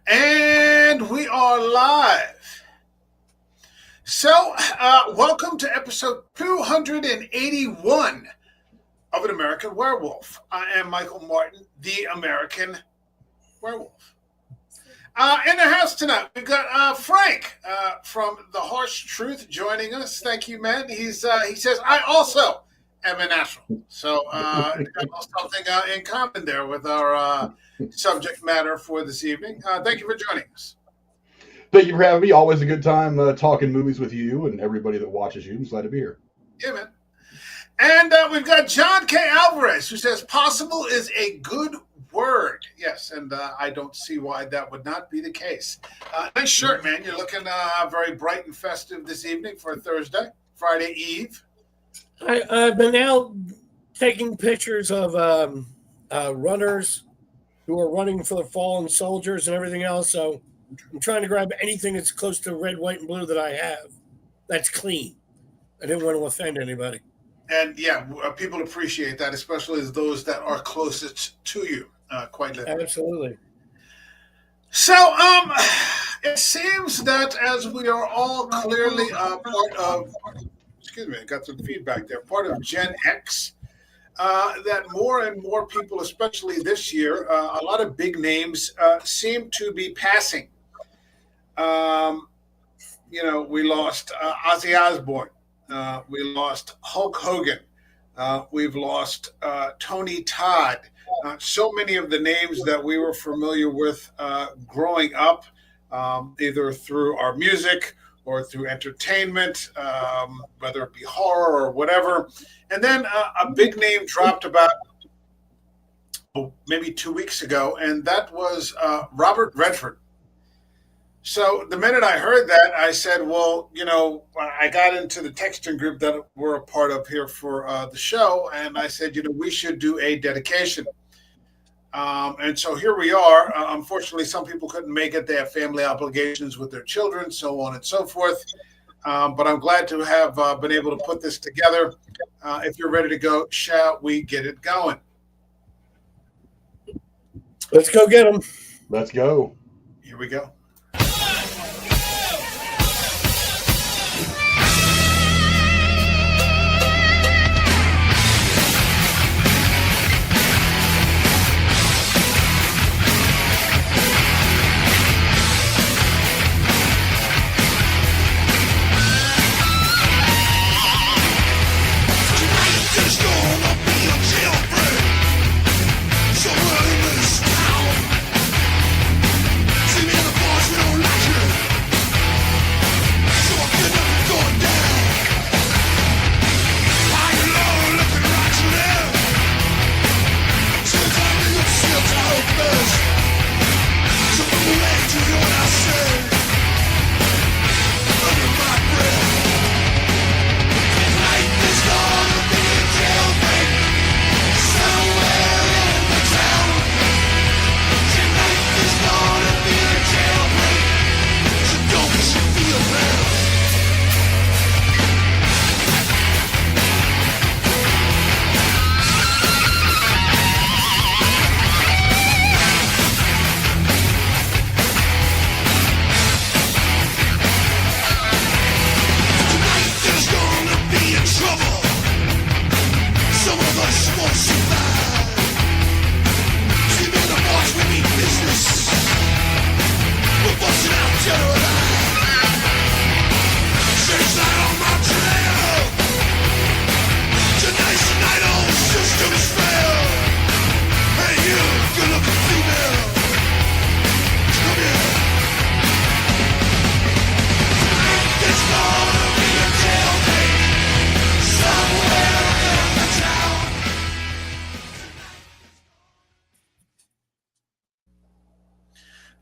And we are live. So, welcome to episode 281 of An American Werewolf. I am Michael Martin, the American Werewolf. In the house tonight, we've got Frank from The Harsh Truth joining us. Thank you, man. He says, I also am a natural. So, got something in common there with our subject matter for this evening. Thank you for joining us. Thank you for having me. Always a good time talking movies with you and everybody that watches you. I'm glad to be here. Yeah, man. And we've got John K. Alvarez, who says possible is a good word. Yes, and I don't see why that would not be the case. Nice shirt, man. You're looking very bright and festive this evening for Thursday, Friday Eve. I've been out taking pictures of runners who are running for the fallen soldiers and everything else. So I'm trying to grab anything that's close to red, white, and blue that I have that's clean. I didn't want to offend anybody. And yeah, people appreciate that, especially as those that are closest to you. Quite literally. Absolutely. So, it seems that as we are all clearly part of, excuse me, I got some feedback there, part of Gen X, that more and more people, especially this year, a lot of big names seem to be passing. We lost Ozzy Osbourne. We lost Hulk Hogan. We've lost Tony Todd. So many of the names that we were familiar with growing up, either through our music or through entertainment, whether it be horror or whatever. And then a big name dropped about maybe 2 weeks ago, and that was Robert Redford. So the minute I heard that, I said, well, I got into the texting group that we're a part of here for the show, and I said, we should do a dedication. And so here we are. Unfortunately, some people couldn't make it. They have family obligations with their children, so on and so forth. But I'm glad to have been able to put this together. If you're ready to go, shall we get it going? Let's go get them. Let's go. Here we go.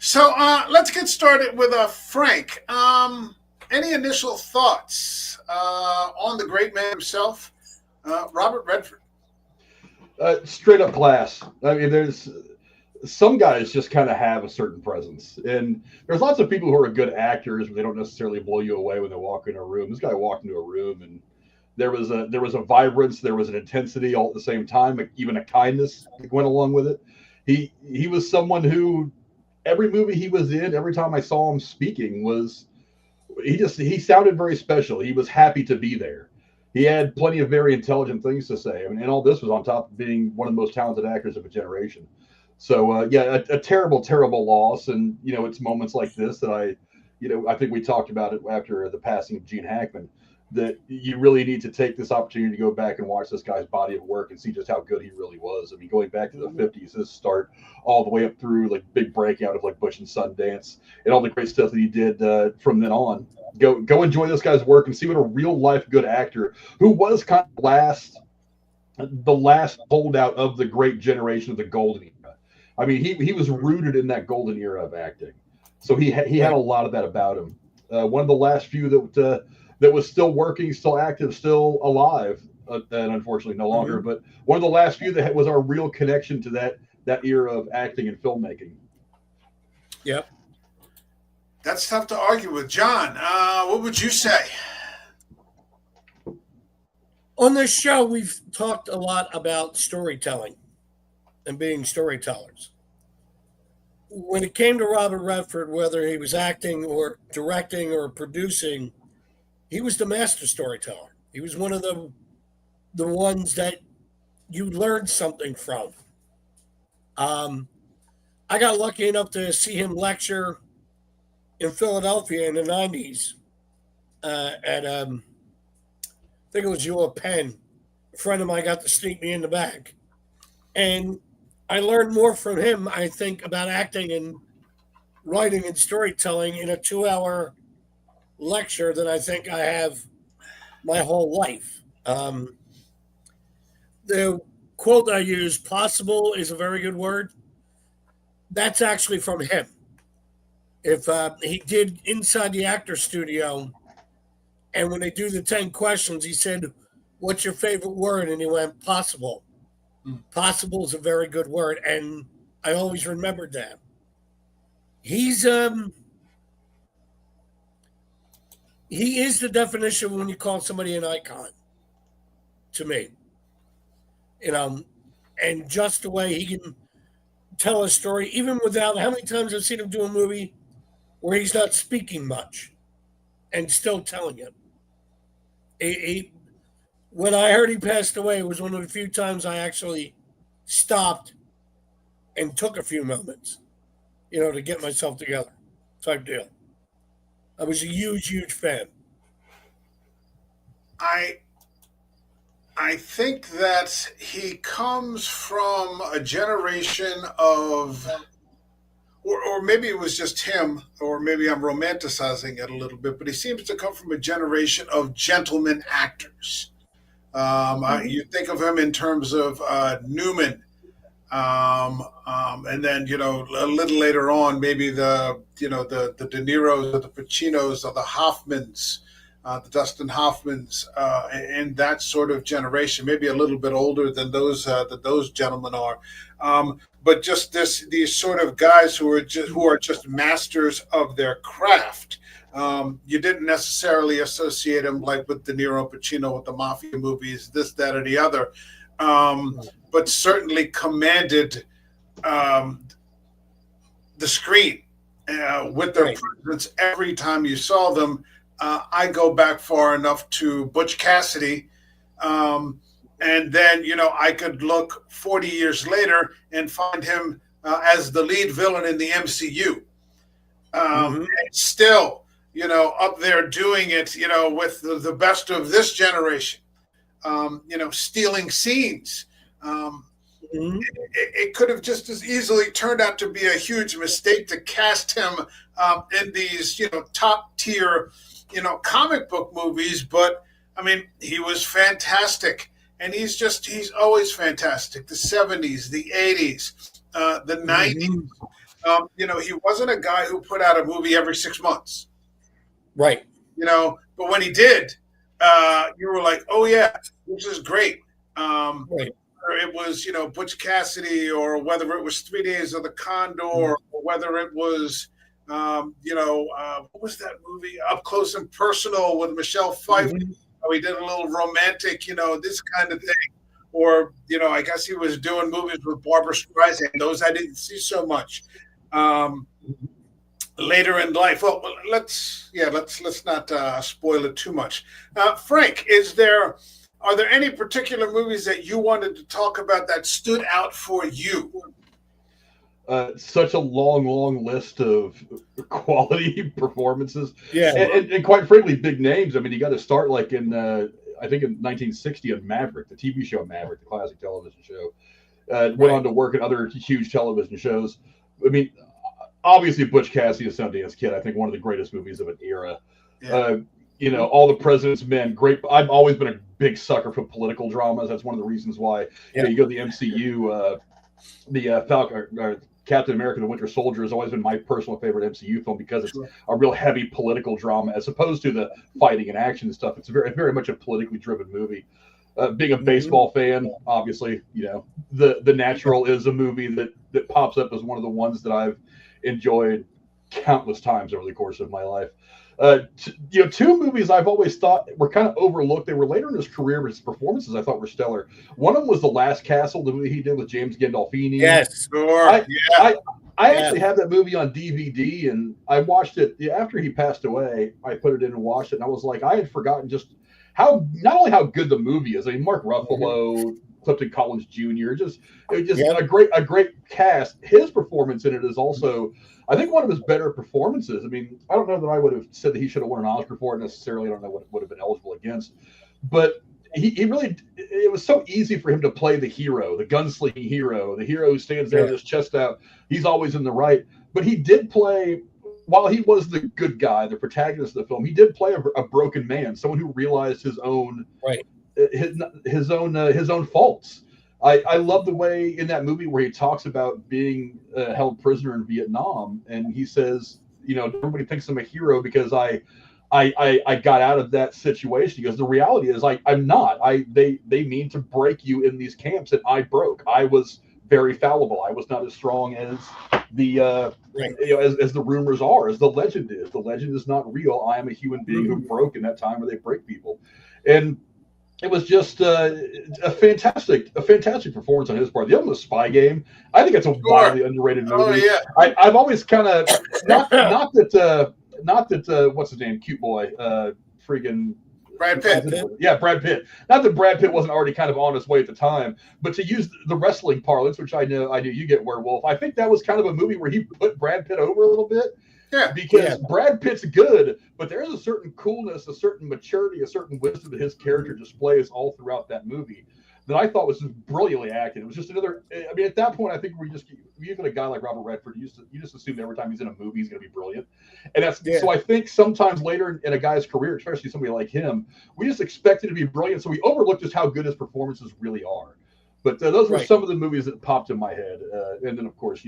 So let's get started with Frank. Any initial thoughts on the great man himself, Robert Redford? Straight up class. I mean, there's some guys just kind of have a certain presence, and there's lots of people who are good actors, but they don't necessarily blow you away when they walk into a room. This guy walked into a room, and there was a vibrance, there was an intensity all at the same time, like even a kindness that went along with it. He was someone who every movie he was in, every time I saw him speaking, he sounded very special. He was happy to be there. He had plenty of very intelligent things to say. I mean, and all this was on top of being one of the most talented actors of a generation. So a terrible, terrible loss. And it's moments like this that I think we talked about it after the passing of Gene Hackman, that you really need to take this opportunity to go back and watch this guy's body of work and see just how good he really was. I mean, going back to the 50s, his start all the way up through like big breakout of like Bush and Sundance and all the great stuff that he did from then on. Go enjoy this guy's work and see what a real life good actor who was kind of the last holdout of the great generation of the golden era. I mean, he was rooted in that golden era of acting. So he had a lot of that about him. One of the last few that was still working, still active, still alive, and unfortunately no longer. But one of the last few that was our real connection to that era of acting and filmmaking. Yep. That's tough to argue with. John, what would you say? On this show, we've talked a lot about storytelling and being storytellers. When it came to Robert Redford, whether he was acting or directing or producing, he was the master storyteller. He was one of the ones that you learned something from. I got lucky enough to see him lecture in Philadelphia in the 90s at, I think it was U of Penn. A friend of mine got to sneak me in the back. And I learned more from him, I think, about acting and writing and storytelling in a 2-hour lecture than I think I have my whole life. The quote I use, possible is a very good word. That's actually from him. If he did Inside the Actor Studio, and when they do the 10 questions, he said, what's your favorite word? And he went, possible. Possible is a very good word, and I always remembered that. He is the definition when you call somebody an icon, to me. And just the way he can tell a story, even without, how many times I've seen him do a movie where he's not speaking much and still telling it. When I heard he passed away, it was one of the few times I actually stopped and took a few moments, to get myself together, type deal. I was a huge, huge fan. I think that he comes from a generation of, or maybe it was just him, or maybe I'm romanticizing it a little bit, but he seems to come from a generation of gentleman actors. You think of him in terms of Newman, and then a little later on, maybe the De Niros, or the Pacinos, or the Hoffmans, the Dustin Hoffmans, and that sort of generation, maybe a little bit older than those gentlemen are, but just these sort of guys who are just masters of their craft. You didn't necessarily associate them like with De Niro, Pacino, with the mafia movies, this, that, or the other, but certainly commanded the screen with their presence every time you saw them. I go back far enough to Butch Cassidy, and then I could look 40 years later and find him as the lead villain in the MCU, and still. Up there doing it, with the best of this generation, stealing scenes. It could have just as easily turned out to be a huge mistake to cast him in these, top tier, comic book movies. But I mean, he was fantastic, and he's always fantastic. The 70s, the 80s, the 90s. He wasn't a guy who put out a movie every 6 months. Right. But when he did, you were like, oh yeah, this is great. Right. It was, Butch Cassidy, or whether it was 3 Days of the Condor, or whether it was, what was that movie? Up Close and Personal with Michelle Pfeiffer. He did a little romantic, this kind of thing. Or, I guess he was doing movies with Barbara Streisand. Those I didn't see so much. um, later in life. Well, let's not spoil it too much. Frank, are there any particular movies that you wanted to talk about that stood out for you? Such a long list of quality performances. Yeah. And quite frankly, big names. I mean, you got to start like in, I think in 1960 on Maverick, the TV show Maverick, the classic television show. Went on to work in other huge television shows. I mean, obviously Butch Cassidy and Sundance Kid, I think one of the greatest movies of an era. Yeah. All the President's Men, great. I've always been a big sucker for political dramas. That's one of the reasons why you go to the MCU, the Falcon or Captain America: The Winter Soldier has always been my personal favorite MCU film because it's a real heavy political drama as opposed to the fighting and action and stuff. It's very much a politically driven movie. Being a baseball fan, obviously, The Natural is a movie that pops up as one of the ones that I've enjoyed countless times over the course of my life. Two movies I've always thought were kind of overlooked. They were later in his career, but his performances I thought were stellar. One of them was The Last Castle, the movie he did with James Gandolfini. Yes, sure. I actually have that movie on DVD, and I watched it after he passed away. I put it in and watched it, and I was like, I had forgotten just not only how good the movie is. I mean, Mark Ruffalo, Clifton Collins Jr. It was a great cast. His performance in it is also, I think, one of his better performances. I mean, I don't know that I would have said that he should have won an Oscar for it necessarily. I don't know what it would have been eligible against, but he really, it was so easy for him to play the hero, the gunslinging hero, the hero who stands there with his chest out. He's always in the right, but he did play. While he was the good guy, the protagonist of the film, he did play a broken man, someone who realized his own his own faults. I love the way in that movie where he talks about being held prisoner in Vietnam, and he says, everybody thinks I'm a hero because I got out of that situation. He goes, the reality is I'm not. They mean to break you in these camps, and I broke. I was very fallible. I was not as strong as the as the rumors are, as the legend is. The legend is not real. I am a human being who broke in that time where they break people, and it was just a fantastic performance on his part. The other one was Spy Game. I think it's a wildly underrated movie. Oh yeah, I've always kind of not that what's his name, cute boy, freaking. Brad Pitt. Yeah, Brad Pitt. Not that Brad Pitt wasn't already kind of on his way at the time, but to use the wrestling parlance, which I knew you get, Werewolf. I think that was kind of a movie where he put Brad Pitt over a little bit. Yeah, because Brad Pitt's good, but there's a certain coolness, a certain maturity, a certain wisdom that his character displays all throughout that movie that I thought was just brilliantly acted. It was just another. I mean, at that point, I think even a guy like Robert Redford, you just assume every time he's in a movie he's going to be brilliant, and that's so. I think sometimes later in a guy's career, especially somebody like him, we just expect it to be brilliant, so we overlook just how good his performances really are. But those were some of the movies that popped in my head, and then of course,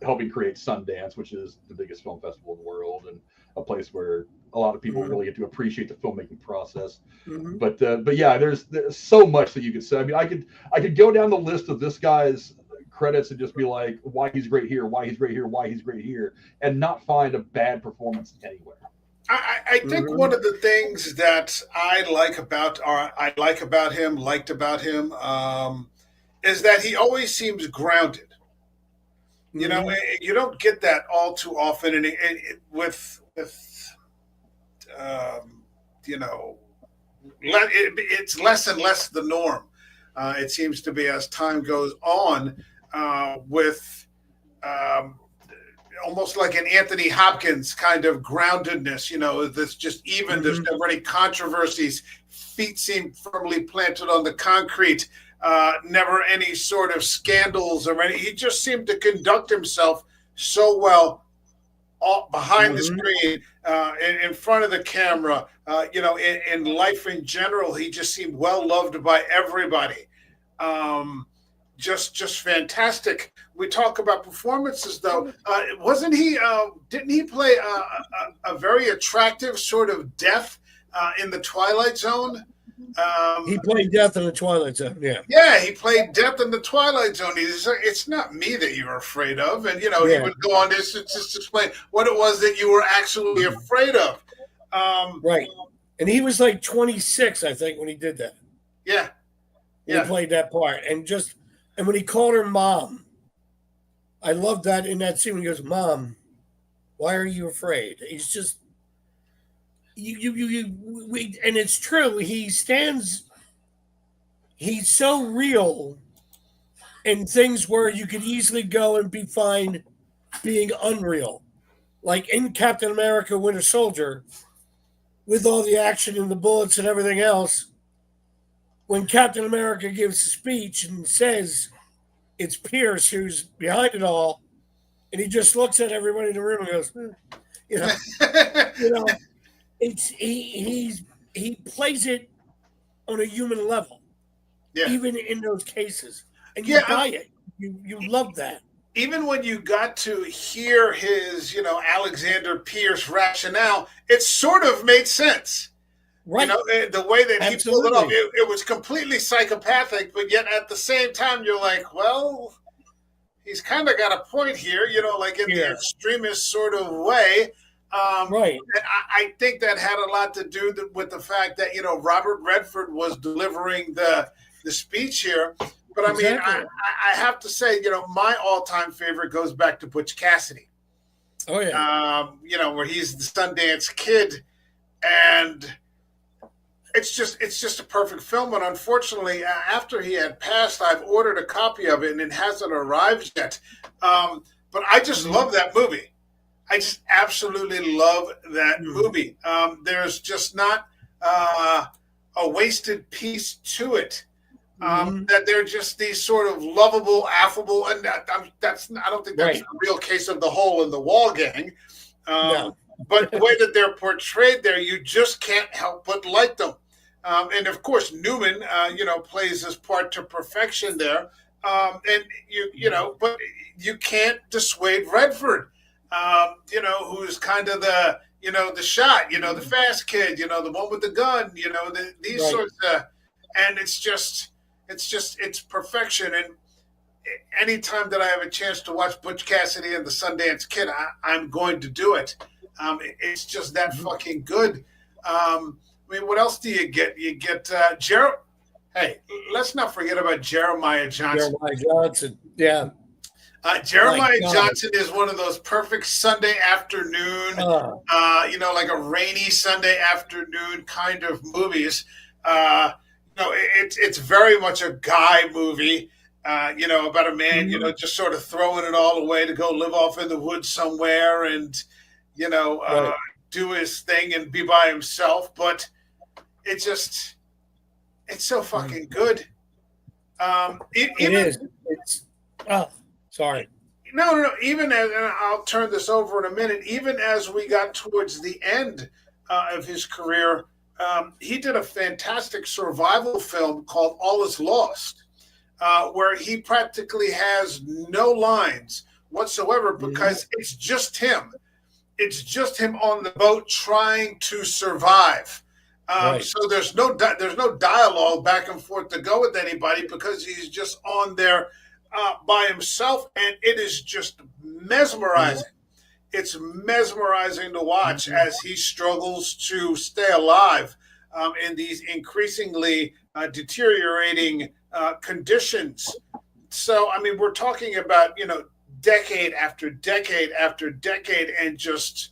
helping create Sundance, which is the biggest film festival in the world and a place where a lot of people really get to appreciate the filmmaking process. But yeah, there's so much that you could say. I mean, I could go down the list of this guy's credits and just be like, why he's great here, why he's great here, why he's great here, and not find a bad performance anywhere. I think one of the things that liked about him, is that he always seems grounded. You don't get that all too often, and it's less and less the norm. It seems to be as time goes on, with almost like an Anthony Hopkins kind of groundedness. That's just even. There's never any controversies. Feet seem firmly planted on the concrete. Never any sort of scandals or any. He just seemed to conduct himself so well behind the screen, in front of the camera. In life in general, he just seemed well loved by everybody. Just fantastic. We talk about performances, though. Wasn't he? Didn't he play a very attractive sort of death in the Twilight Zone? He played Death in the Twilight Zone. Yeah, he played Death in the Twilight Zone. It's not me that you're afraid of, and he would go on to just explain what it was that you were actually afraid of. Right, and he was like 26, I think, when he did that. Yeah, he played that part, and when he called her mom, I love that in that scene when he goes, "Mom, why are you afraid?" He's just and it's true. He stands. He's so real in things where you could easily go and be fine being unreal, like in Captain America: Winter Soldier, with all the action and the bullets and everything else. When Captain America gives a speech and says it's Pierce who's behind it all, and he just looks at everybody in the room and goes, you know, you know, it's he plays it on a human level, Yeah. even in those cases, and you Yeah, buy it. You love that. even when you got to hear his, Alexander Pierce rationale, it sort of made sense. Right. The way that he pulled it off, Absolutely. it was completely psychopathic, but yet at the same time, you're like, well, he's kind of got a point here, like in the Yeah. extremist sort of way. Right. And I think that had a lot to do with the fact that, Robert Redford was delivering the speech here. But I mean, Exactly. I have to say, my all-time favorite goes back to Butch Cassidy. Oh yeah. Where he's the Sundance Kid, and it's just a perfect film. And unfortunately, after he had passed, I've ordered a copy of it, and it hasn't arrived yet. But I just love that movie. I just absolutely love that movie. There's just not a wasted piece to it. That they're just these sort of lovable, affable, and I don't think that's Right. the real case of the Hole in the Wall gang. No. But the way that they're portrayed there, you just can't help but like them. And of course, Newman, plays his part to perfection there. And but you can't dissuade Redford, who's kind of the shot, the fast kid, the one with the gun, these Right. sorts of, and it's perfection. And anytime that I have a chance to watch Butch Cassidy and the Sundance Kid, I'm going to do it. It's just that fucking good. I mean, what else do you get? You get Hey, let's not forget about Jeremiah Johnson. Jeremiah Johnson. Yeah. Jeremiah God. Johnson is one of those perfect Sunday afternoon, like a rainy Sunday afternoon kind of movies. It's very much a guy movie. About a man, just sort of throwing it all away to go live off in the woods somewhere and, Right. do his thing and be by himself. But it's so fucking good. It is. It's sorry. No. Even as, and I'll turn this over in a minute. Even as we got towards the end of his career, he did a fantastic survival film called All Is Lost, where he practically has no lines whatsoever because it's just him. It's just him on the boat trying to survive. Right. So there's no dialogue back and forth to go with anybody because he's just on there by himself, and it is just mesmerizing. It's mesmerizing to watch as he struggles to stay alive in these increasingly deteriorating conditions. So, I mean, we're talking about, decade after decade after decade, and just,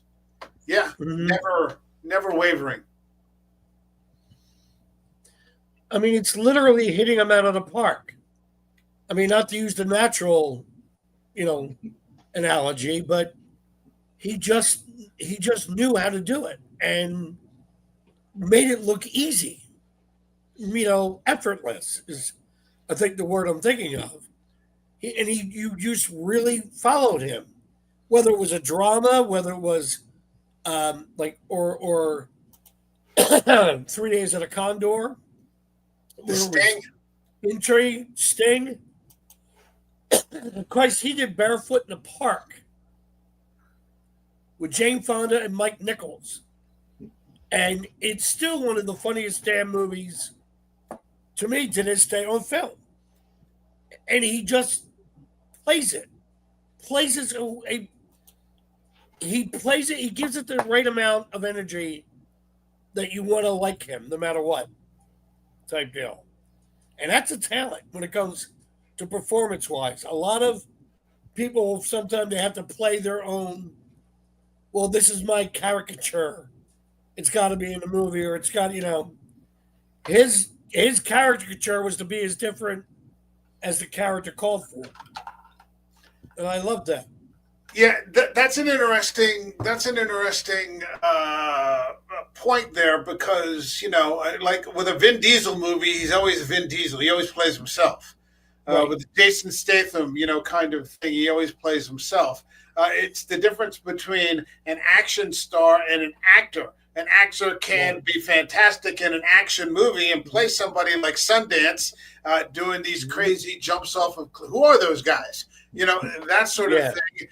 never wavering. I mean, it's literally hitting him out of the park. I mean, not to use the natural, analogy, but he just knew how to do it and made it look easy. Effortless is, I think, the word I'm thinking of. You just really followed him, whether it was a drama, whether it was or 3 Days at a Condor, The Sting. Intrigue, Sting. Christ, he did Barefoot in the Park with Jane Fonda and Mike Nichols. And it's still one of the funniest damn movies to me to this day on film. And he just plays it. He plays it, he gives it the right amount of energy that you want to like him no matter what type deal. And that's a talent when it comes to performance-wise. A lot of people sometimes they have to play their own. Well, this is my caricature. It's got to be in the movie, or it's got his caricature was to be as different as the character called for, and I love that. Yeah, that's an interesting point there, because like with a Vin Diesel movie, he's always Vin Diesel. He always plays himself. Right. With Jason Statham, kind of thing, he always plays himself. It's the difference between an action star and an actor. An actor can be fantastic in an action movie and play somebody like Sundance doing these crazy jumps off of. Who are those guys? That sort of thing.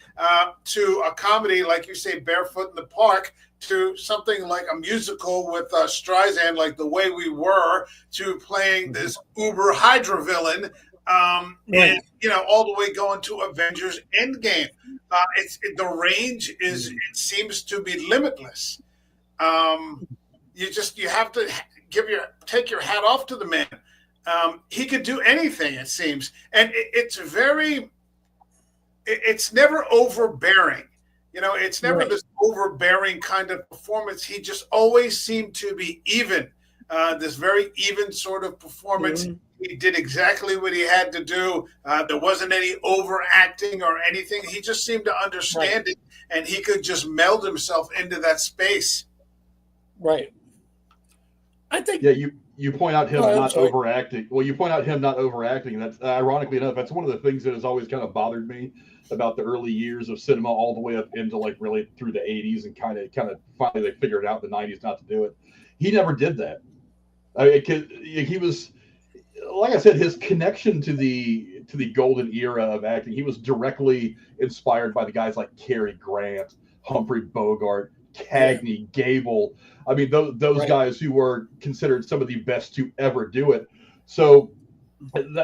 To a comedy, like you say, Barefoot in the Park, to something like a musical with Streisand, like The Way We Were, to playing this uber Hydra villain, and all the way going to Avengers Endgame. The range is, it seems to be limitless. You have to take your hat off to the man. He could do anything, it seems, and it's never overbearing. It's never this overbearing kind of performance. He just always seemed to be even. This very even sort of performance. Mm-hmm. He did exactly what he had to do. There wasn't any overacting or anything. He just seemed to understand it, and he could just meld himself into that space. Right. I think. Yeah, you point out him not overacting. Well, you point out him not overacting. That's ironically enough, that's one of the things that has always kind of bothered me about the early years of cinema, all the way up into like really through the 80s, and kind of finally they figured out in the 90s not to do it. He never did that. I mean, he was, like I said, his connection to the golden era of acting, he was directly inspired by the guys like Cary Grant, Humphrey Bogart, Cagney, Gable. I mean, those guys who were considered some of the best to ever do it. So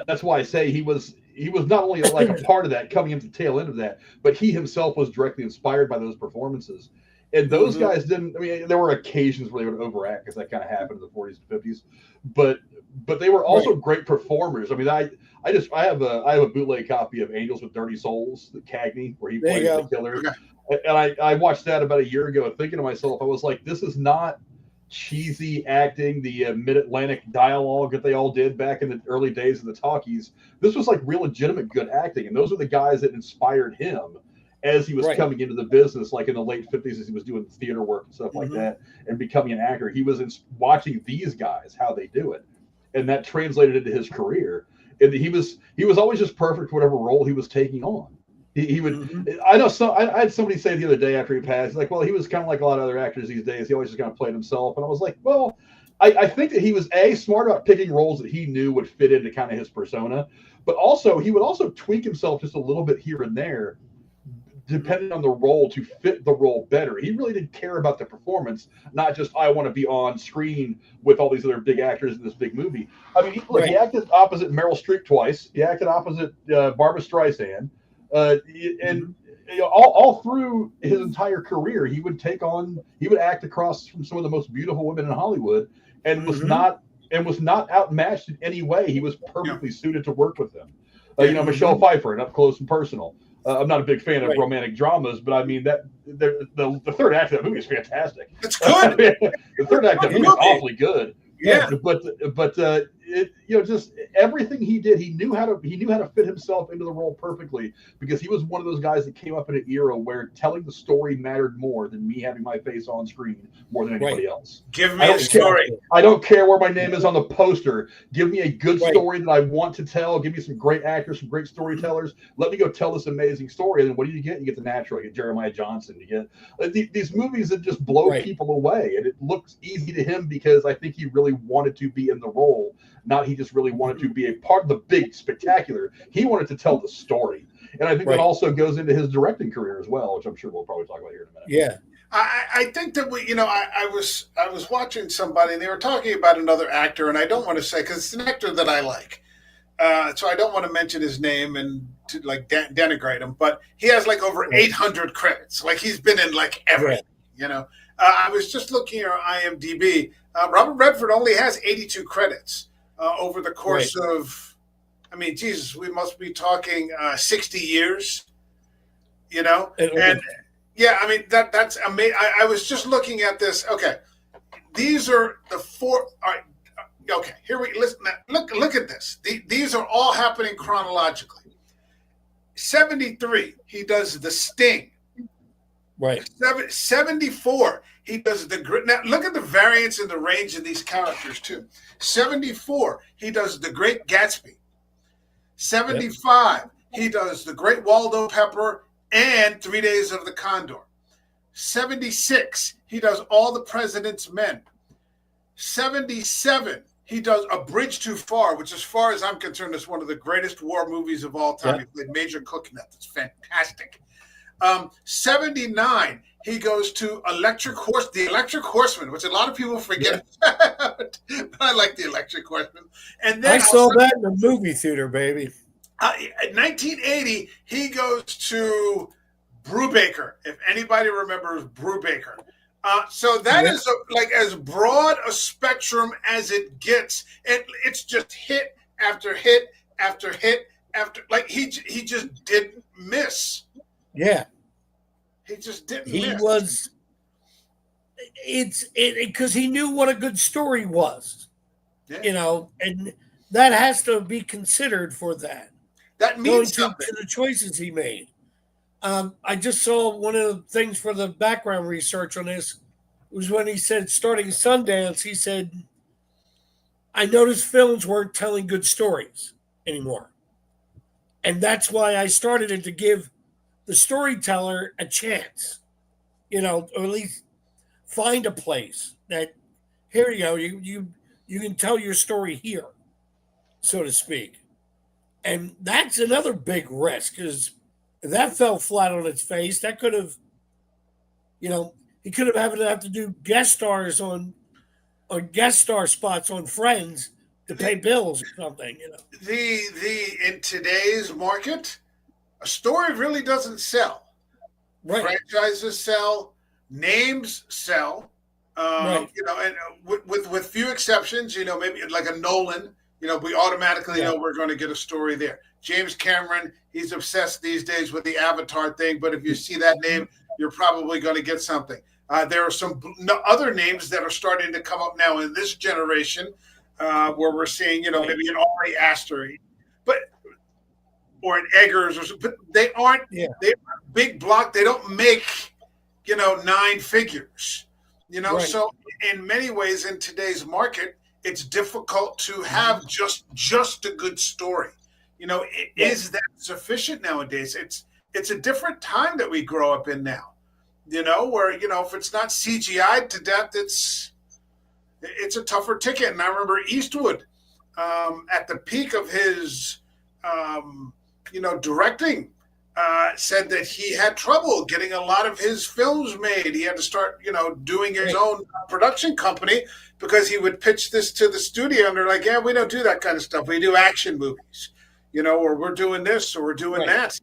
that's why I say he was not only like a part of that, coming into the tail end of that, but he himself was directly inspired by those performances. And those guys didn't. I mean, there were occasions where they would overact, because that kind of happened in the 40s and 50s. But they were also great performers. I mean, I have a bootleg copy of Angels with Dirty Souls, the Cagney, where he plays the killer. Okay. And I watched that about a year ago, thinking to myself, I was like, this is not cheesy acting, the mid-Atlantic dialogue that they all did back in the early days of the talkies. This was like real legitimate good acting, and those are the guys that inspired him as he was coming into the business, like in the late 50s, as he was doing theater work and stuff like that, and becoming an actor. He was watching these guys, how they do it, and that translated into his career. And he was always just perfect for whatever role he was taking on. He would. I know. I had somebody say the other day after he passed, like, well, he was kind of like a lot of other actors these days. He always just kind of played himself. And I was like, well, I think that he was smart about picking roles that he knew would fit into kind of his persona, but also he would also tweak himself just a little bit here and there, depending on the role, to fit the role better. He really didn't care about the performance, not just, I want to be on screen with all these other big actors in this big movie. I mean, he acted opposite Meryl Streep twice. He acted opposite Barbra Streisand. And all through his entire career, he would act across from some of the most beautiful women in Hollywood, and was not outmatched in any way. He was perfectly suited to work with them. Michelle Pfeiffer in Up Close and Personal. I'm not a big fan of romantic dramas, but I mean that the third act of that movie is fantastic. It's good. The third act of the movie is awfully good. Yeah, but just everything he did, he knew how to fit himself into the role perfectly, because he was one of those guys that came up in an era where telling the story mattered more than me having my face on screen more than anybody else. Give me a story. I don't care where my name is on the poster. Give me a good story that I want to tell. Give me some great actors, some great storytellers. Let me go tell this amazing story. And what do you get? You get the natural. You get Jeremiah Johnson. You get these movies that just blow people away, and it looks easy to him because I think he really wanted to be in the role. Not he just really wanted to be a part of the big spectacular. He wanted to tell the story. And I think that also goes into his directing career as well, which I'm sure we'll probably talk about here in a minute. Yeah. I think that I was watching somebody, and they were talking about another actor, and I don't want to say, because it's an actor that I like. So I don't want to mention his name and to denigrate him, but he has like over 800 credits. Like he's been in like everything, I was just looking at IMDb. Robert Redford only has 82 credits over the course of, I mean, Jesus, we must be talking 60 years And yeah, I mean that's amazing. I was just looking at this. Okay, these are the four. All right, okay, here we listen. Look at this. These are all happening chronologically. 73, he does The Sting. Right. 74, he does the Great. Now look at the variance in the range of these characters too. 74, he does The Great Gatsby. 75, he does The Great Waldo Pepper and 3 Days of the Condor. 76, he does All the President's Men. 77, he does A Bridge Too Far, which, as far as I'm concerned, is one of the greatest war movies of all time. He played Major Cook in that. It's fantastic. 79, he goes to The Electric Horseman, which a lot of people forget about. But I like The Electric Horseman. And then I saw that in the movie theater, baby. In 1980, he goes to Brubaker, if anybody remembers Brubaker. So that is like as broad a spectrum as it gets. And it's just hit after hit after hit after. Like he just didn't miss. Yeah. He just didn't He miss. was. It's because he knew what a good story was, and that has to be considered for that. That means something. To the choices he made. I just saw one of the things for the background research on this was when he said, starting Sundance, he said, I noticed films weren't telling good stories anymore. And that's why I started it, to give the storyteller a chance, or at least find a place that, here you go, you can tell your story here, so to speak. And that's another big risk, because if that fell flat on its face, that could have, he could have to do guest stars on guest star spots on Friends to pay bills or something. In today's market, a story really doesn't sell. Right. Franchises sell, names sell. Right. And with few exceptions, maybe like a Nolan. We automatically know we're going to get a story there. James Cameron, he's obsessed these days with the Avatar thing, but if you see that name, you're probably going to get something. There are some other names that are starting to come up now in this generation, where we're seeing, maybe an Ari Aster, or an Eggers, but they aren't. They aren't big block. They don't make, 9 figures. Right. So in many ways, in today's market, it's difficult to have just a good story. Is that sufficient nowadays? It's a different time that we grow up in now. Where if it's not CGI'd to death, it's a tougher ticket. And I remember Eastwood, at the peak of his, directing, said that he had trouble getting a lot of his films made. He had to start, doing his own production company, because he would pitch this to the studio and they're like, yeah, we don't do that kind of stuff. We do action movies, or we're doing this or we're doing that.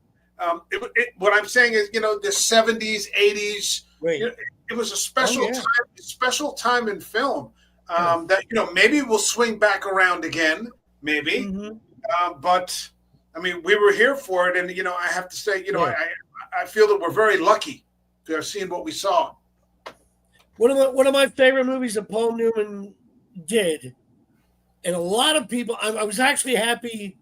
What I'm saying is, the 70s, 80s, it was a special time in film, that, maybe we'll swing back around again, maybe. Mm-hmm. But I mean, we were here for it. And, I have to say, I feel that we're very lucky to have seen what we saw. One of my favorite movies that Paul Newman did, and a lot of people, I was actually happy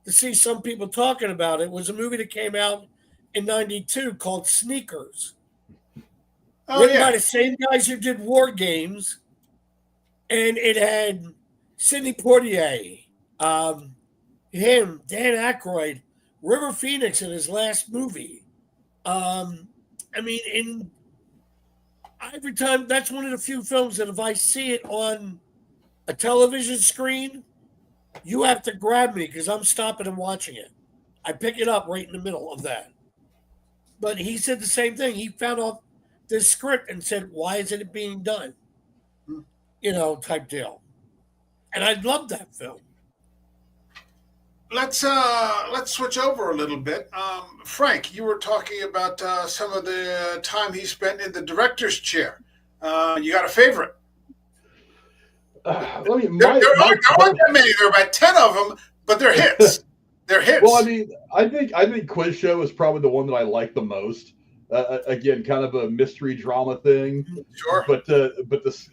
to see some people talking about it, was a movie that came out in 92 called Sneakers. Written by the same guys who did War Games. And it had Sidney Poitier, him, Dan Aykroyd, River Phoenix in his last movie. Every time, that's one of the few films that if I see it on a television screen, you have to grab me, because I'm stopping and watching it. I pick it up right in the middle of that. But he said the same thing. He found out this script and said, why isn't it being done? Type deal. And I love that film. Let's switch over a little bit. Frank, you were talking about some of the time he spent in the director's chair. You got a favorite? There aren't that many. There are about 10 of them, but they're hits. They're hits. Well, I think Quiz Show is probably the one that I like the most. Again, kind of a mystery drama thing. Sure. But this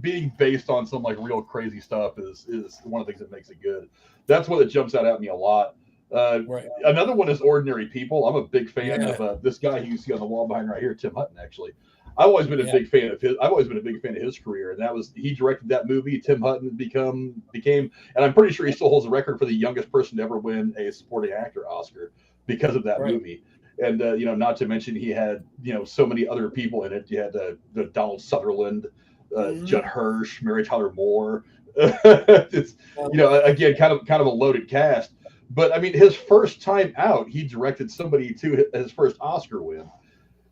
being based on some like real crazy stuff is one of the things that makes it good. That's one that jumps out at me a lot. Right. Another one is Ordinary People. I'm a big fan of this guy you see on the wall behind right here, Tim Hutton. Actually, I've always been a big fan of his. I've always been a big fan of his career, and that was he directed that movie. Tim Hutton became, and I'm pretty sure he still holds the record for the youngest person to ever win a supporting actor Oscar because of that movie. And not to mention he had so many other people in it. You had the Donald Sutherland, Judd Hirsch, Mary Tyler Moore. It's again kind of a loaded cast. But I mean, his first time out, he directed somebody to his first Oscar win.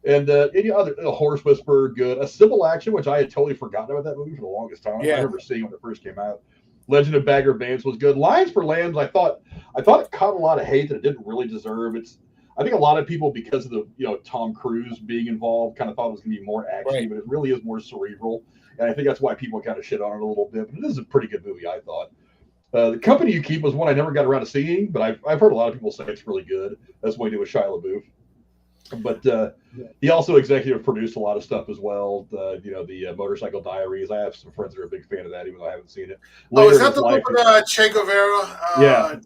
And other Horse Whisperer, good. A Civil Action, which I had totally forgotten about that movie for the longest time. I remember seeing it when it first came out. Legend of Bagger Vance was good. Lions for Lambs, I thought it caught a lot of hate that it didn't really deserve. I think a lot of people, because of the Tom Cruise being involved, kind of thought it was going to be more action, but it really is more cerebral. And I think that's why people kind of shit on it a little bit. But it is a pretty good movie, I thought. The Company You Keep was one I never got around to seeing, but I've heard a lot of people say it's really good. That's what he did with Shia LaBeouf. But he also executive produced a lot of stuff as well. The Motorcycle Diaries. I have some friends that are a big fan of that, even though I haven't seen it. Is that the one with Che Guevara?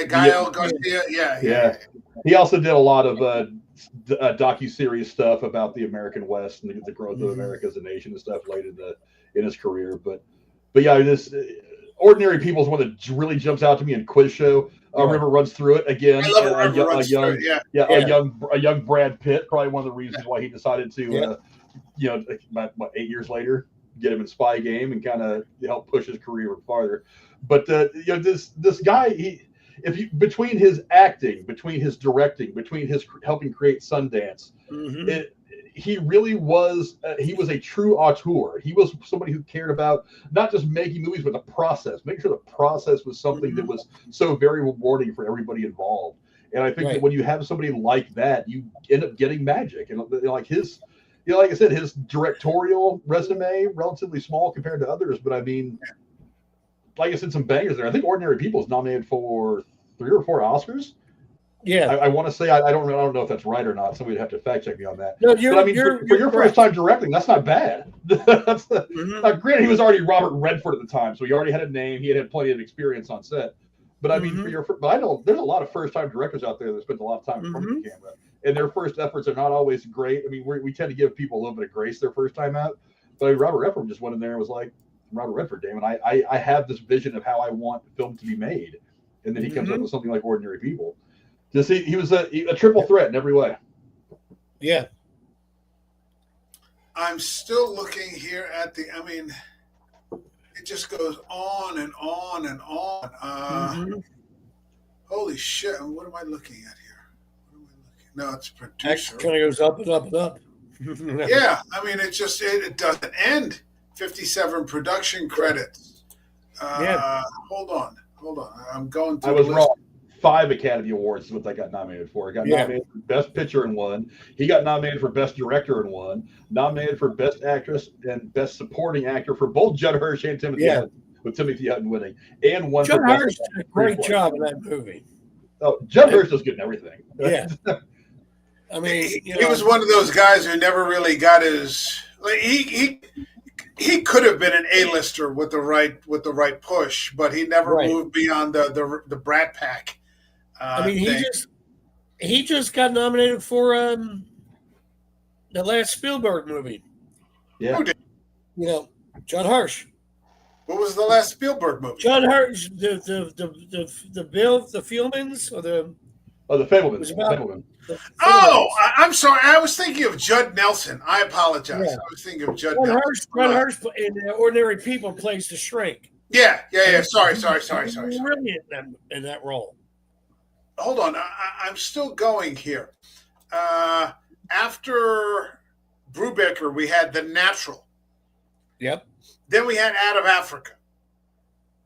Gael Garcia. Yeah. He also did a lot of docu-series stuff about the American West and the growth of America as a nation and stuff late in his career. But yeah, this Ordinary People is one that really jumps out to me in Quiz Show. River runs through it again. I love it. A young Brad Pitt, probably one of the reasons why he decided to, about 8 years later, get him in Spy Game and kind of help push his career farther. But this guy, between his acting, between his directing, between his helping create Sundance, he really was. He was a true auteur. He was somebody who cared about not just making movies, but the process. Make sure the process was something that was so very rewarding for everybody involved. And I think that when you have somebody like that, you end up getting magic. And like his, like I said, his directorial resume relatively small compared to others, but I mean, like I said, some bangers there. I think Ordinary People is nominated for 3 or 4 Oscars. Yeah, I want to say I don't know if that's right or not. Somebody'd have to fact check me on that. No, for your first time directing, that's not bad. That's granted, he was already Robert Redford at the time, so he already had a name. He had plenty of experience on set. But I mean, but I know there's a lot of first time directors out there that spend a lot of time in front of the camera, and their first efforts are not always great. I mean, we tend to give people a little bit of grace their first time out. But Robert Redford just went in there and was like, Robert Redford, damn it, I have this vision of how I want film to be made, and then he comes up with something like Ordinary People. He was a triple threat in every way. Yeah. I'm still looking here at it just goes on and on and on. Holy shit. What am I looking at here? No, it's producer. It kind of goes up and up and up. Yeah. It doesn't end. 57 production credits. Hold on. I'm going through I was the list. wrong. 5 Academy Awards is what they got nominated for. He got nominated for Best Picture in 1. He got nominated for Best Director in 1. Nominated for Best Actress and Best Supporting Actor for both Judd Hirsch and Timothy Hutton, with Timothy Hutton winning. And one Judd for Hirsch did a great job in that movie. Oh, Judd Hirsch was good in everything. Yeah. I mean, he was one of those guys who never really got his. He could have been an A-lister with the right push, but he never moved beyond the Brat Pack. He just got nominated for the last Spielberg movie. Yeah. Who did? Judd Hirsch. What was the last Spielberg movie? Judd Hirsch, the Fabelmans or the. Oh, the Fabelmans. I'm sorry. I was thinking of Judd Nelson. I apologize. Yeah. I was thinking of Judd Nelson. Judd Hirsch in Ordinary People plays the shrink. Yeah. Sorry. Brilliant in that role. Hold on. I'm still going here. After Brubaker, we had The Natural. Yep. Then we had Out of Africa.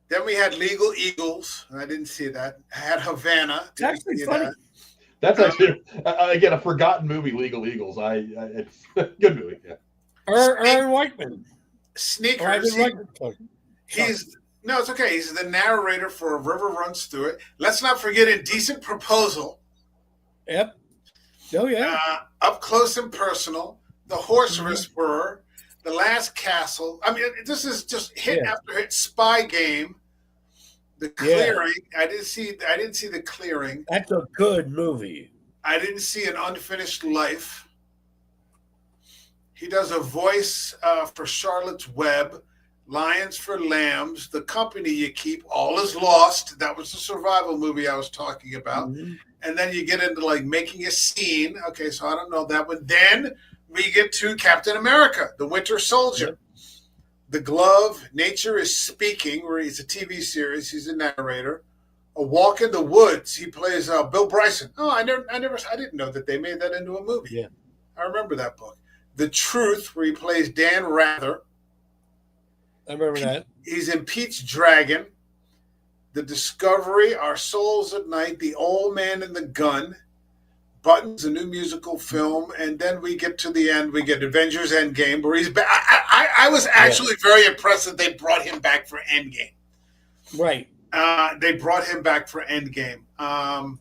Then we had Legal Eagles. I didn't see that. I had Havana. It's actually funny. That's actually, again, a forgotten movie, Legal Eagles. It's a good movie. Yeah. Aaron Whiteman. Sneakers. No, it's okay. He's the narrator for A River Runs Through It. Let's not forget Indecent Proposal. Yep. Oh, yeah. Up Close and Personal, The Horse Whisperer, The Last Castle. I mean, this is just hit after hit. Spy Game, The Clearing. I didn't see The Clearing. That's a good movie. I didn't see An Unfinished Life. He does a voice for Charlotte's Web, Lions for Lambs, The Company You Keep, All Is Lost. That was the survival movie I was talking about. Mm-hmm. And then you get into like Making a Scene. Okay, so I don't know that one. Then we get to Captain America, The Winter Soldier. The Glove, Nature is Speaking, where he's a TV series. He's a narrator. A Walk in the Woods. He plays Bill Bryson. Oh, I didn't know that they made that into a movie. Yeah, I remember that book. The Truth, where he plays Dan Rather. I remember that. He's in Pete's Dragon. The Discovery, Our Souls at Night, The Old Man and the Gun, Buttons, a new musical film, and then we get to the end. We get Avengers Endgame, where he's back. I was actually very impressed that they brought him back for Endgame. Right. They brought him back for Endgame. And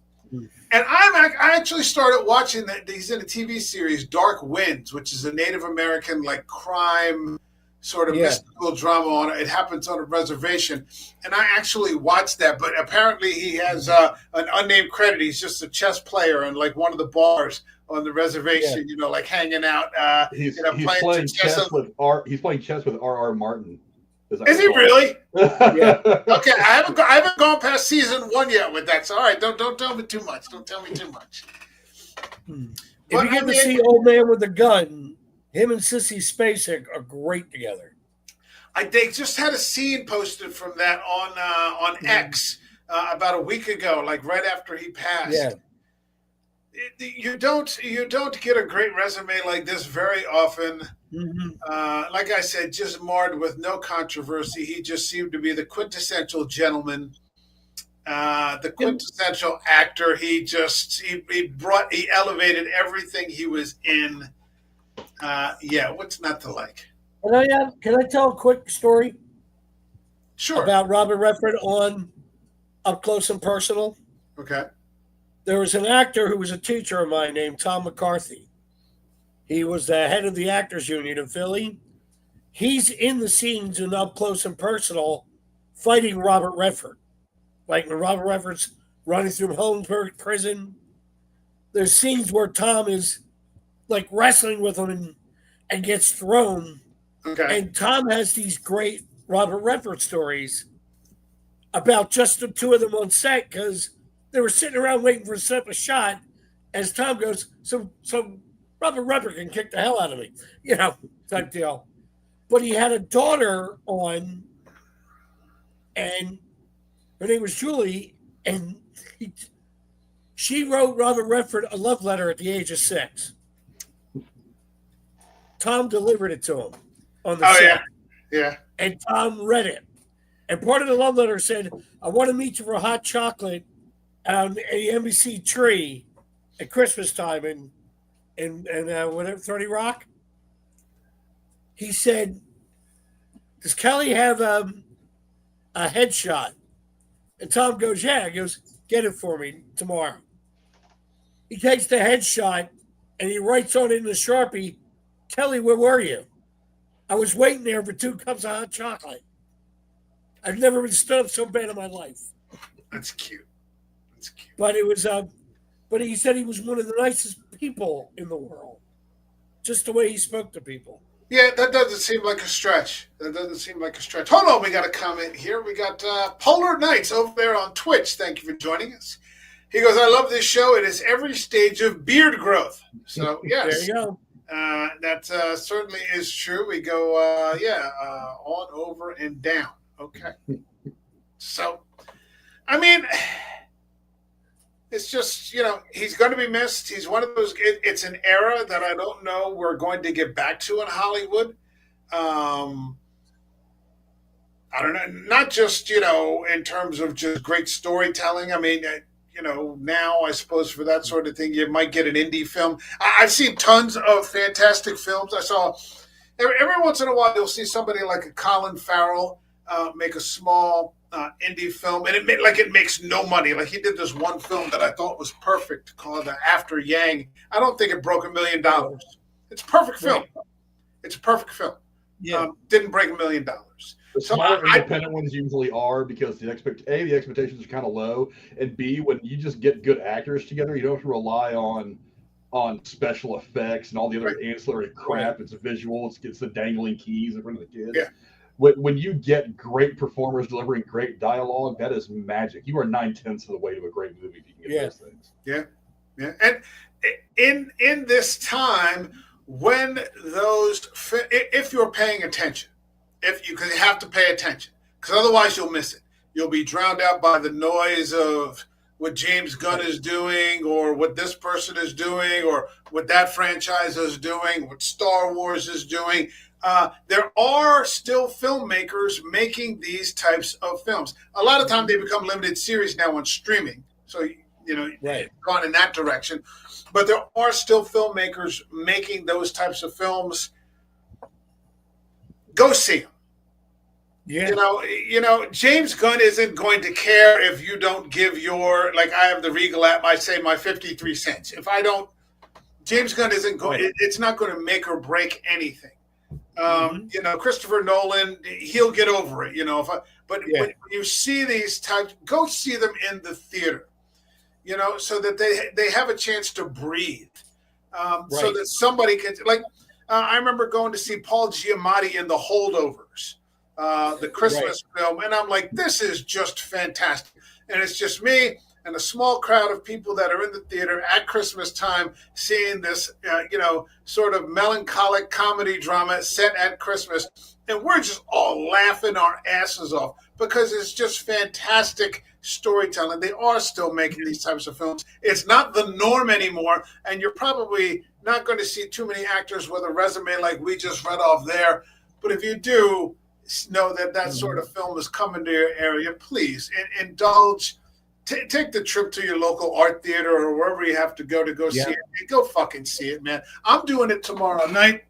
I actually started watching that. He's in a TV series, Dark Winds, which is a Native American like crime sort of mystical drama on it. It happens on a reservation. And I actually watched that, but apparently he has an unnamed credit. He's just a chess player in like one of the bars on the reservation, like hanging out. He's playing chess with R.R. Martin. Is he really? Yeah. Okay, I haven't gone past season 1 yet with that. So all right, don't tell me too much. Don't tell me too much. If you get to see Old Man with a Gun, him and Sissy Spacek are great together. They just had a scene posted from that on X about a week ago, like right after he passed. Yeah. You don't get a great resume like this very often. Mm-hmm. Like I said, just marred with no controversy. He just seemed to be the quintessential gentleman, the quintessential actor. He elevated everything he was in. What's not to like? Can I tell a quick story? Sure. About Robert Redford on Up Close and Personal. Okay. There was an actor who was a teacher of mine named Tom McCarthy. He was the head of the Actors Union in Philly. He's in the scenes in Up Close and Personal fighting Robert Redford. Like when Robert Redford's running through Holmesburg prison, there's scenes where Tom is like wrestling with him and gets thrown. Okay. And Tom has these great Robert Redford stories about just the two of them on set because they were sitting around waiting for a set up a shot as Tom goes, so Robert Redford can kick the hell out of me, type deal. But he had a daughter on, and her name was Julie, and she wrote Robert Redford a love letter at the age of 6. Tom delivered it to him on the set. Yeah. And Tom read it. And part of the love letter said, I want to meet you for hot chocolate on the NBC tree at Christmas time and whatever, 30 Rock. He said, does Kelly have a headshot? And Tom goes, yeah. He goes, get it for me tomorrow. He takes the headshot and he writes on it in a Sharpie, Kelly, where were you? I was waiting there for 2 cups of hot chocolate. I've never been stood up so bad in my life. That's cute. But it was, but he said he was one of the nicest people in the world. Just the way he spoke to people. Yeah, that doesn't seem like a stretch. Hold on, we got a comment here. We got Polar Knights over there on Twitch. Thank you for joining us. He goes, I love this show. It is every stage of beard growth. So, yes. There you go. That certainly is true. We go, on, over, and down. Okay. So, I mean, it's just, he's going to be missed. He's one of those, it's an era that I don't know we're going to get back to in Hollywood. I don't know, not just, in terms of just great storytelling. I mean, now I suppose for that sort of thing, you might get an indie film. I've seen tons of fantastic films. I saw every once in a while, you'll see somebody like a Colin Farrell make a small indie film, and it makes no money. Like he did this one film that I thought was perfect called After Yang. I don't think it broke $1 million. It's a perfect film. It's a perfect film. Yeah. Didn't break $1 million. The smaller independent ones usually are, because the expectations are kind of low, and B, when you just get good actors together, you don't have to rely on special effects and all the other ancillary crap. It's visual. It's the dangling keys in front of the kids. Yeah. When you get great performers delivering great dialogue, that is magic. You are 9/10 of the way to a great movie if you can get those things. Yeah, yeah. And in this time, when if you're paying attention, because you have to pay attention, because otherwise you'll miss it. You'll be drowned out by the noise of what James Gunn is doing, or what this person is doing, or what that franchise is doing, what Star Wars is doing. There are still filmmakers making these types of films. A lot of times they become limited series now on streaming. So, gone in that direction. But there are still filmmakers making those types of films. Go see them. Yeah. James Gunn isn't going to care if you don't give I have the Regal app, I say my 53 cents. If I don't, James Gunn isn't going, it's not going to make or break anything. Christopher Nolan, he'll get over it, but when you see these types, go see them in the theater, so that they have a chance to breathe, so that somebody can, I remember going to see Paul Giamatti in The Holdovers, the Christmas film, and I'm like, this is just fantastic. And it's just me and a small crowd of people that are in the theater at Christmas time seeing this, sort of melancholic comedy drama set at Christmas. And we're just all laughing our asses off because it's just fantastic storytelling. They are still making these types of films. It's not the norm anymore. And you're probably not going to see too many actors with a resume like we just read off there. But if you do know that sort of film is coming to your area, please indulge. Take the trip to your local art theater or wherever you have to go see it. Go fucking see it, man. I'm doing it tomorrow night.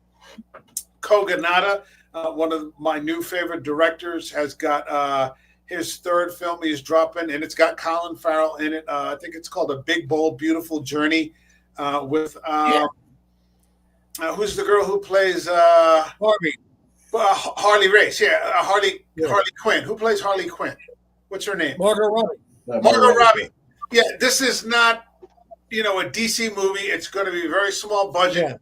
Kogonada, one of my new favorite directors, has got his third film he's dropping, and it's got Colin Farrell in it. I think it's called A Big, Bold, Beautiful Journey with who's the girl who plays Harley Race. Harley Quinn. Who plays Harley Quinn? What's her name? Margot Robbie. Margot Robbie. Yeah, this is not, a DC movie. It's going to be very small budget. Yeah.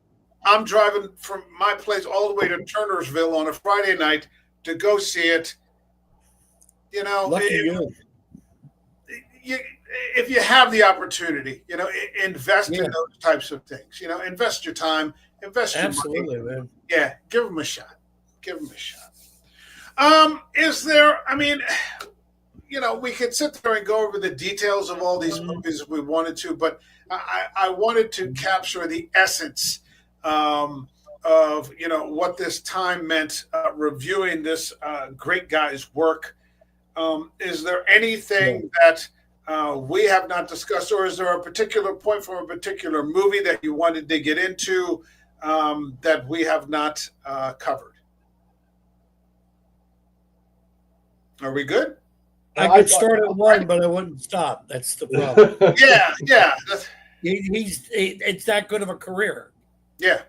I'm driving from my place all the way to Turnersville on a Friday night to go see it. Lucky you. If you have the opportunity, invest in those types of things. Invest your time, invest your money. Absolutely, man. Yeah, give them a shot. Is there? We could sit there and go over the details of all these movies if we wanted to, but I wanted to capture the essence of what this time meant reviewing this great guy's work. Is there anything that we have not discussed, or is there a particular point from a particular movie that you wanted to get into that we have not covered? Are we good? I could start at one, but I wouldn't stop. That's the problem. Yeah. It's that good of a career. Yeah.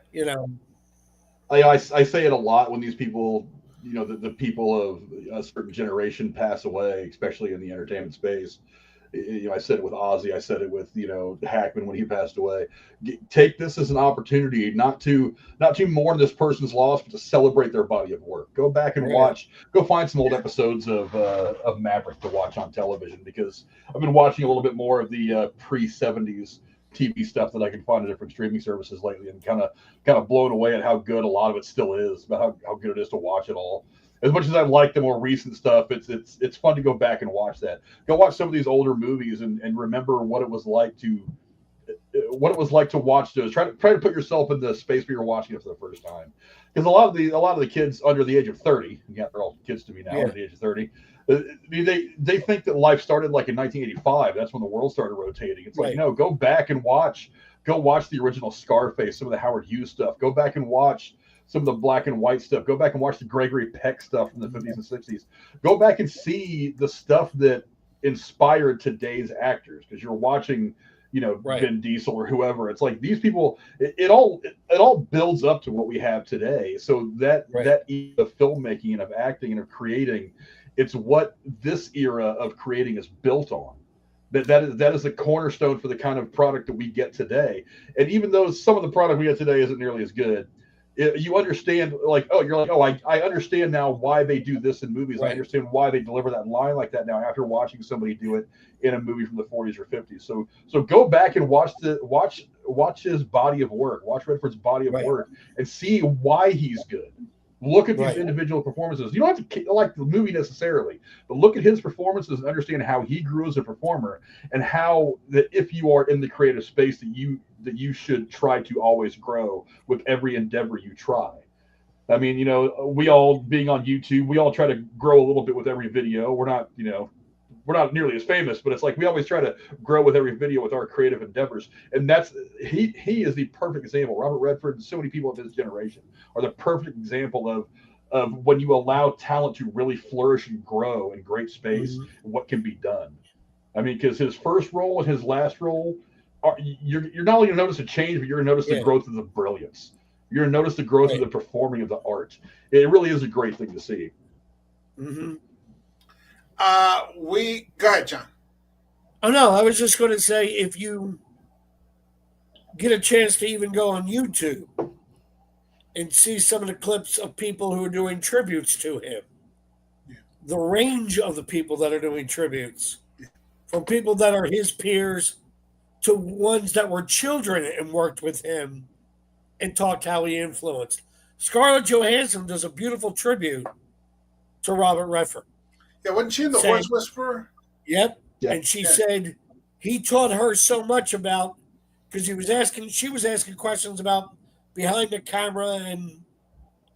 I say it a lot when these people, the people of a certain generation pass away, especially in the entertainment space. I said it with Ozzy. I said it with, Hackman when he passed away. Take this as an opportunity not to mourn this person's loss, but to celebrate their body of work. Go back and watch. Go find some old episodes of Maverick to watch on television, because I've been watching a little bit more of the pre-70s TV stuff that I can find on different streaming services lately, and kind of blown away at how good a lot of it still is, about how good it is to watch it all. As much as I like the more recent stuff, it's fun to go back and watch that. Go watch some of these older movies and remember what it was like to watch those. Try to put yourself in the space where you're watching it for the first time. Because a lot of the kids under the age of 30, they're all kids to me now, under the age of 30, they think that life started like in 1985. That's when the world started rotating. It's like, no, go back and watch the original Scarface, some of the Howard Hughes stuff. Go back and watch some of the black and white stuff. Go back and watch the Gregory Peck stuff from the 50s and 60s. Go back and see the stuff that inspired today's actors, because you're watching, you know, Right. Vin Diesel or whoever. It's like these people, it all builds up to what we have today. So that Right. that era of filmmaking and of acting and of creating, it's what this era of creating is built on. That is the cornerstone for the kind of product that we get today. And even though some of the product we get today isn't nearly as good, you understand, like, oh, you're like, oh, I understand now why they do this in movies. Right. I understand why they deliver that line like that now after watching somebody do it in a movie from the 40s or 50s. So go back and watch his body of work, watch Redford's body of Right. work, and see why he's good. Look at these Right. individual performances. You don't have to like the movie necessarily, but look at his performances and understand how he grew as a performer, and how that if you are in the creative space that you should try to always grow with every endeavor you try. I mean, you know, we all being on YouTube, we all try to grow a little bit with every video. We're not, you know, we're not nearly as famous, but it's like we always try to grow with every video with our creative endeavors. And that's he is the perfect example. Robert Redford and so many people of his generation are the perfect example of when you allow talent to really flourish and grow in great space, what can be done. I mean, because his first role and his last role, you're not only going to notice a change, but you're going to notice the growth of the brilliance. You're going to notice the growth of the performing of the art. It really is a great thing to see. Mm-hmm. Go ahead, John. Oh no, I was just going to say, if you get a chance to even go on YouTube and see some of the clips of people who are doing tributes to him, the range of the people that are doing tributes, from people that are his peers to ones that were children and worked with him and talked how he influenced. Scarlett Johansson does a beautiful tribute to Robert Redford. Yeah, wasn't she in The Horse Whisperer? Yep. Yeah. And she said he taught her so much about, because she was asking questions about behind the camera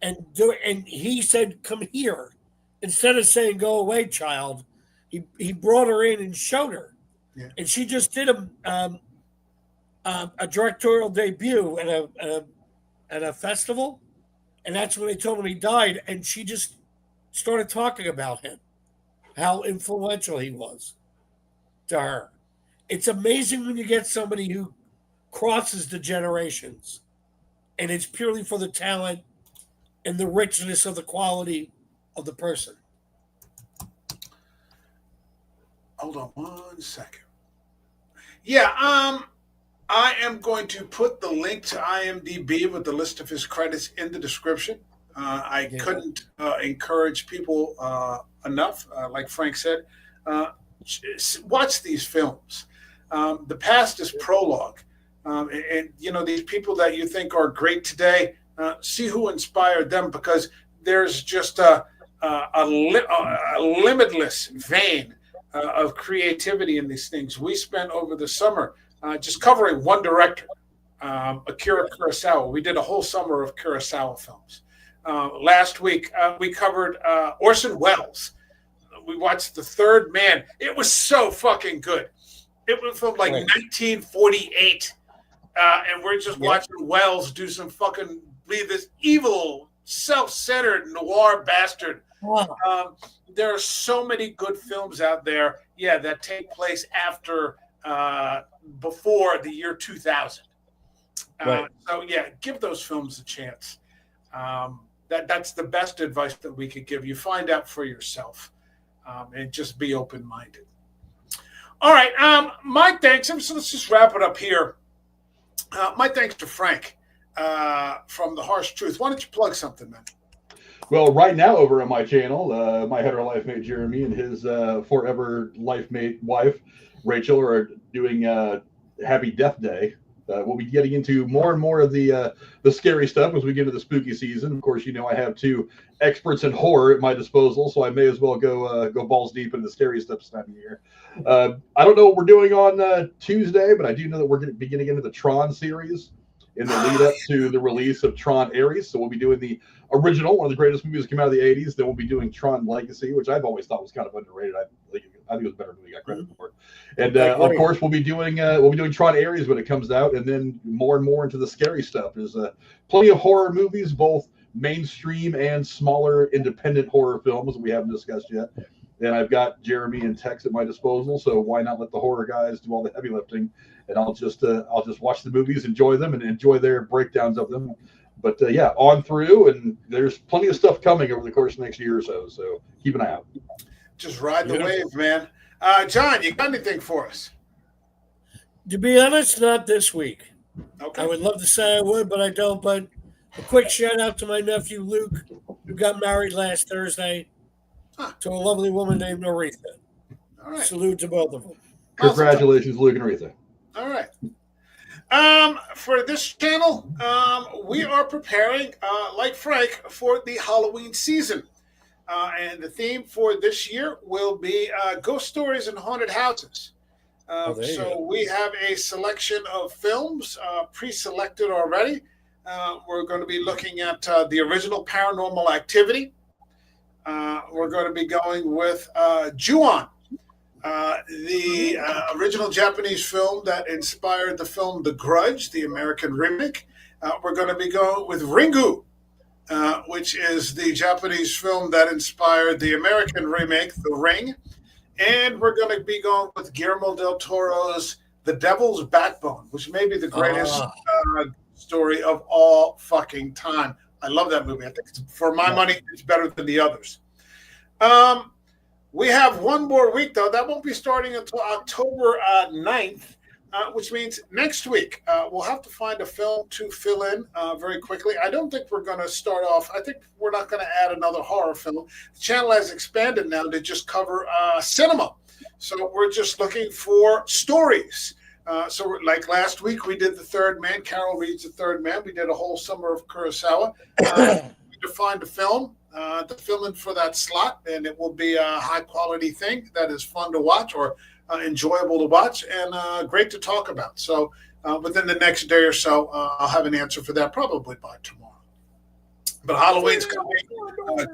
and he said, "Come here." Instead of saying, "Go away, child," he brought her in and showed her. Yeah. And she just did a directorial debut at a festival, and that's when they told him he died, and she just started talking about him, how influential he was to her. It's amazing when you get somebody who crosses the generations, and it's purely for the talent and the richness of the quality of the person. Hold on 1 second. Yeah, I am going to put the link to IMDb with the list of his credits in the description. I couldn't encourage people enough, like Frank said, watch these films. The past is prologue. And, you know, these people that you think are great today, see who inspired them, because there's just a limitless vein of creativity in these things. We spent over the summer just covering one director, Akira Kurosawa. We did a whole summer of Kurosawa films. Last week, we covered Orson Welles. We watched The Third Man. It was so fucking good. It was from like 1948. And we're just watching Welles do some fucking, be this evil, self-centered noir bastard. Wow. There are so many good films out there, that take place after, before the year 2000. So, give those films a chance. That's the best advice that we could give you. Find out for yourself, and just be open-minded. All right, my thanks. So let's just wrap it up here. My thanks to Frank from The Harsh Truth. Why don't you plug something, man? Well, right now over on my channel, my hetero life mate Jeremy and his forever life mate wife Rachel are doing Happy Death Day. We'll be getting into more and more of the scary stuff as we get into the spooky season. Of course, you know I have two experts in horror at my disposal, so I may as well go balls deep into the scary stuff this time of year. I don't know what we're doing on Tuesday, but I do know that we're going to be getting into the Tron series in the lead up to the release of Tron Ares. So we'll be doing the original, one of the greatest movies that came out of the 80s. Then we'll be doing Tron Legacy, which I've always thought was kind of underrated. I think it was a better movie. I got credit for it. And of course, we'll be doing Tron Ares when it comes out, and then more and more into the scary stuff. There's plenty of horror movies, both mainstream and smaller independent horror films that we haven't discussed yet. And I've got Jeremy and Tex at my disposal, so why not let the horror guys do all the heavy lifting, and I'll just watch the movies, enjoy them, and enjoy their breakdowns of them. But yeah, on through, and there's plenty of stuff coming over the course of the next year or so. So keep an eye out. Just ride the wave, man. John, you got anything for us? To be honest, not this week. Okay. I would love to say I would, but I don't. But a quick shout out to my nephew Luke, who got married last Thursday to a lovely woman named Aretha. All right. Salute to both of them. Congratulations, Luke and Aretha. All right. For this channel, we are preparing, like Frank, for the Halloween season. And the theme for this year will be ghost stories and haunted houses. So we have a selection of films pre-selected already. We're going to be looking at the original Paranormal Activity. We're going to be going with Ju-on, the original Japanese film that inspired the film The Grudge, the American remake. We're going to be going with Ringu, which is the Japanese film that inspired the American remake, The Ring. And we're going to be going with Guillermo del Toro's The Devil's Backbone, which may be the greatest story of all fucking time. I love that movie. I think, for my money, it's better than the others. We have one more week, though. That won't be starting until October 9th, which means next week we'll have to find a film to fill in very quickly. I don't think we're going to start off. I think we're not going to add another horror film. The channel has expanded now to just cover cinema. So we're just looking for stories. So like last week, we did The Third Man. Carol reads The Third Man. We did a whole summer of Kurosawa. We defined a film to fill in for that slot, and it will be a high-quality thing that is fun to watch or enjoyable to watch and great to talk about. So within the next day or so, I'll have an answer for that, probably by tomorrow. But Halloween's coming,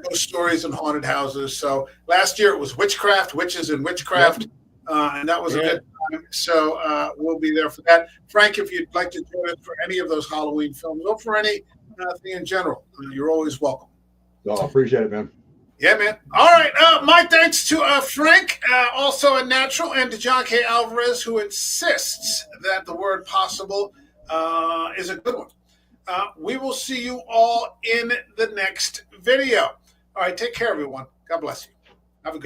ghost stories and haunted houses. So last year it was witchcraft, witches and witchcraft, and that was a good time. So we'll be there for that. Frank, if you'd like to join us for any of those Halloween films or for anything in general, you're always welcome. Oh, appreciate it, man. Yeah, man. All right. My thanks to Frank, also a natural, and to John K. Alvarez, who insists that the word possible is a good one. We will see you all in the next video. All right. Take care, everyone. God bless you. Have a good one.